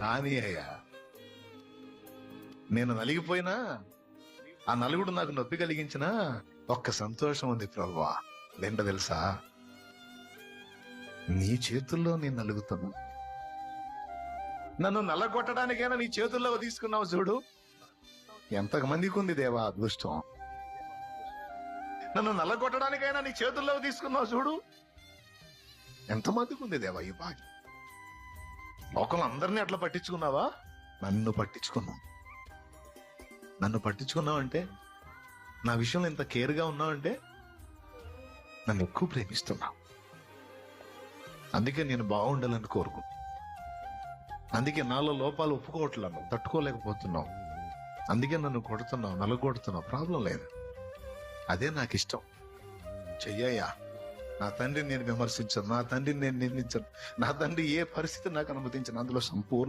కానీ అయ్యా, నేను నలిగిపోయినా ఆ నలుగుడు నాకు నొప్పి కలిగించిన ఒక్క సంతోషం ఉంది ప్రభువా. ఏంటో తెలుసా? నీ చేతుల్లో నేను నలుగుతున్నా. నన్ను నల్లగొట్టడానికైనా నీ చేతుల్లో తీసుకున్నావు చూడు. ఎంతమందికి ఉంది దేవా అదృష్టం. నన్ను నల్లగొట్టడానికైనా నీ చేతుల్లో తీసుకున్నావు చూడు. ఎంతమందికి ఉంది దేవా ఈ భాగ్యం. లోకంలో అందరినీ అట్లా పట్టించుకున్నావా? నన్ను పట్టించుకున్నావు. నన్ను పట్టించుకున్నావంటే, నా విషయంలో ఇంత కేర్గా ఉన్నావంటే నన్ను ఎక్కువ ప్రేమిస్తున్నావు. అందుకే నేను బాగుండాలని కోరుకుంటున్నాను. అందుకే నాలో లోపాలు ఒప్పుకోవట్లను, తట్టుకోలేకపోతున్నావు. అందుకే నన్ను కొడుతున్నావు, నలుగొడుతున్నావు. ప్రాబ్లం లేదు, అదే నాకు ఇష్టం. చెయ్యయ్యా. నా తండ్రిని నేను విమర్శించను, నా తండ్రిని నేను నిందించను, నా తండ్రి ఏ పరిస్థితి నాకు అనుమతించను. అందులో సంపూర్ణ